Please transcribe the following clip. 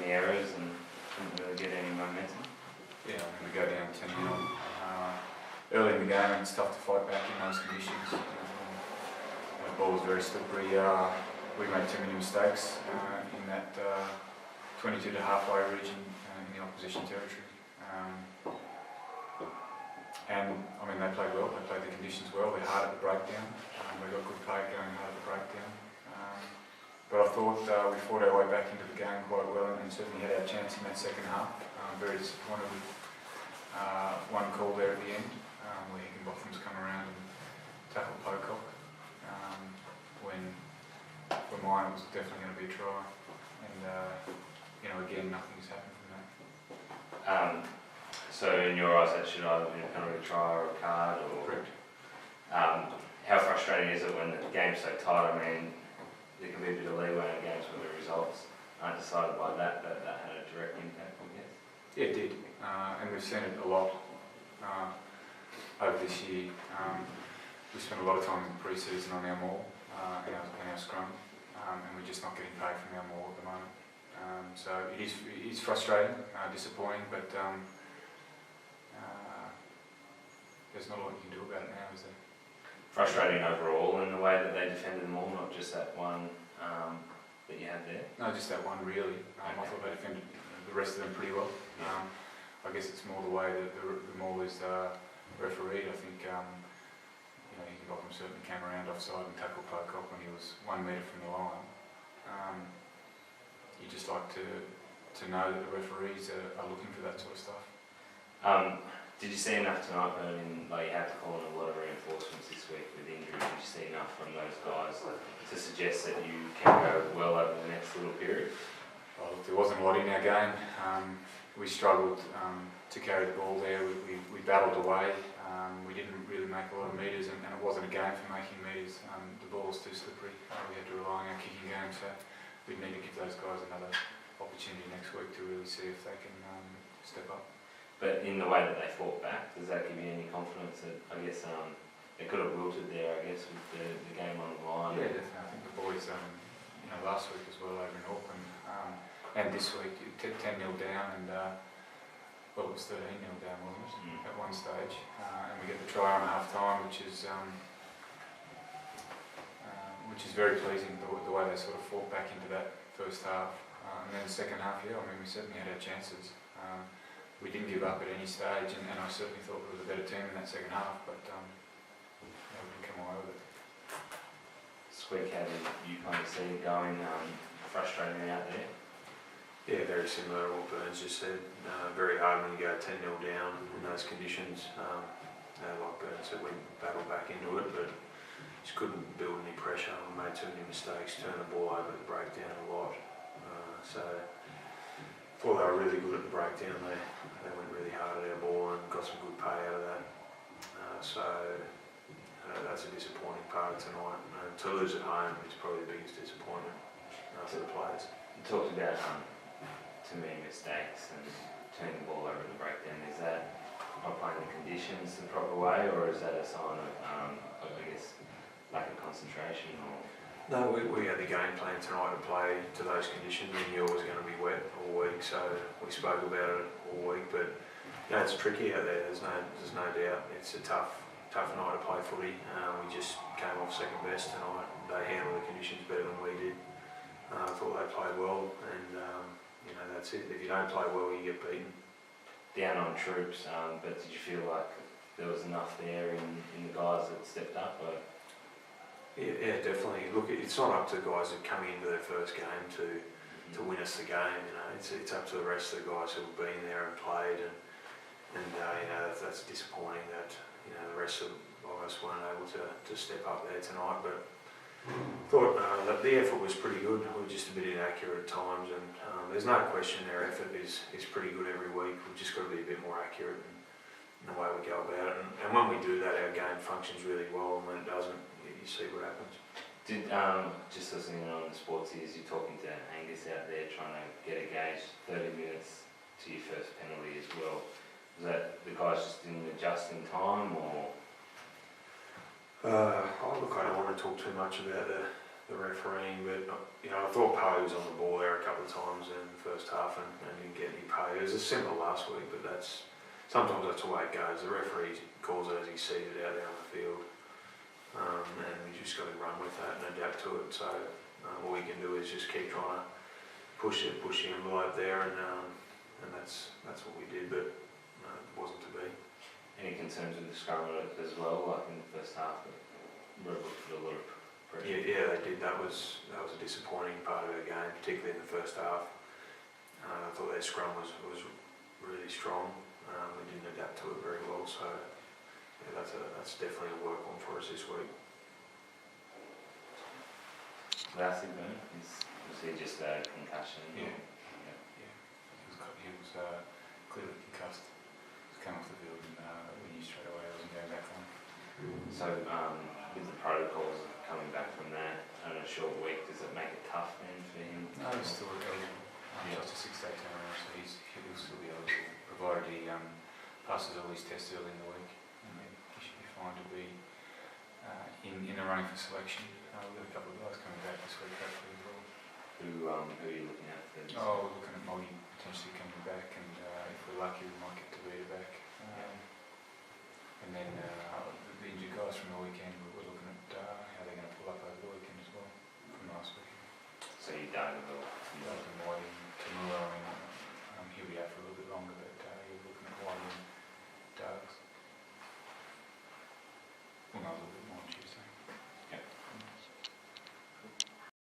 many errors and couldn't really get any momentum. Yeah, I mean, we go down 10-0 early in the game, and it's tough to fight back in those conditions. The ball was very slippery. We made too many mistakes in that 22 to halfway region in the opposition territory. And I mean, they played well. They played the conditions well. They're hard at the breakdown. They got good play going hard at the breakdown. But I thought we fought our way back into the game quite well, and certainly had our chance in that second half. Very disappointed with one call there at the end, where Higginbotham's come around and tackled Pocock. When for mine it was definitely going to be a try, and again, nothing's happened from that. So in your eyes, that should either be a penalty try or a card, or correct. How frustrating is it when the game's so tight? I mean, there can be a bit of leeway in games when the results aren't decided by that, but that had a direct impact, I guess. Yeah, it did, and we've seen it a lot over this year. We spent a lot of time in pre-season on our maul and our scrum, and we're just not getting paid from our maul at the moment. So it is frustrating, disappointing, but there's not a lot you can do about it now, is there? Frustrating overall in the way that they defended them all, not just that one that you had there? No, just that one really. I thought they defended the rest of them pretty well. I guess it's more the way that the maul is refereed. I think Higginbotham certainly came around offside and tackled Pocock when he was 1 metre from the line. You just like to know that the referees are looking for that sort of stuff. Did you see enough tonight, Bernard? Like, you had to call in a lot of reinforcements this week with injuries. Did you see enough from those guys to suggest that you can go well over the next little period? Well, there wasn't a lot in our game. We struggled to carry the ball there. We battled away. We didn't really make a lot of metres, and it wasn't a game for making metres. The ball was too slippery. We had to rely on our kicking game, so we'd need to give those guys another opportunity next week to really see if they can step up. But in the way that they fought back, does that give you any confidence that, I guess, they could have wilted there, I guess, with the game on the line? Yeah, definitely. I think the boys, last week as well over in Auckland, and this week, 10-0 down, and well, it was 13-0 down, wasn't it, at one stage, and we get the try on half-time, which is very pleasing, the way they sort of fought back into that first half, and then the second half, we certainly had our chances. We didn't give up at any stage, and I certainly thought we were the better team in that second half, but we didn't come away with it. Squeak, how did you kind of see it going, frustrating out there? Yeah, very similar to what Burns just said. Very hard when you go 10-0 down in those conditions. Like Burns said, we battled back into it, but just couldn't build any pressure. We made too many mistakes, turned the ball over at the breakdown a lot. So thought they were really good at the breakdown. They went really hard at our ball and got some good pay out of that. That's a disappointing part of tonight. To lose at home is probably the biggest disappointment for the players. You talked about too many mistakes and turning the ball over at the breakdown. Is that not playing the conditions the proper way, or is that a sign of, I guess, lack of concentration? Or? No, we had the game plan tonight to play to those conditions. We knew it was going to be wet all week, so we spoke about it all week. But it's tricky out there. There's no doubt. It's a tough night to play footy. We just came off second best tonight. They handled the conditions better than we did. I thought they played well, and that's it. If you don't play well, you get beaten. Down on troops, but did you feel like there was enough there in the guys that stepped up? Or? Yeah, definitely. Look, it's not up to guys that come into their first game to win us the game. It's up to the rest of the guys who've been there and played, and that's disappointing that the rest of us weren't able to step up there tonight. But thought that the effort was pretty good. We were just a bit inaccurate at times, and there's no question their effort is pretty good every week. We've just got to be a bit more accurate in the way we go about it. And when we do that, our game functions really well, and when it doesn't, you see what happens. Did just listening on the sports ears, you're talking to Angus out there trying to get a gauge 30 minutes to your first penalty as well. Was that the guys just didn't adjust in time, or? Look, I don't want to talk too much about the refereeing, but I thought Poe was on the ball there a couple of times in the first half and didn't get any pay. It was similar last week, but sometimes that's the way it goes. The referee calls it as he sees it out there on the field, and we just got to run with that and adapt to it. So all we can do is just keep trying to push the envelope there, and that's what we did, but it wasn't to be. Any concerns with the scrum as well, like in the first half? Rebels put a lot of pressure. Yeah, they did. That was a disappointing part of our game, particularly in the first half. I thought their scrum was really strong. We didn't adapt to it very well, so yeah, that's definitely a work on for us this week. Last event was he just a concussion? Yeah. He was clearly concussed. He came off the field and we knew straight away I wasn't going back on. So with the protocols coming back from that in a short week, does it make it tough then for him? No, he's still eligible. Just a 6-day turnaround, so he'll still be eligible, provided he passes all his tests early in the week. And then he should be fine to be in the running for selection. We've got a couple of guys coming back this week, hopefully as well. Who are you looking at for this? We're looking at Moggy potentially coming back, and if we're lucky, we might get Tavita back.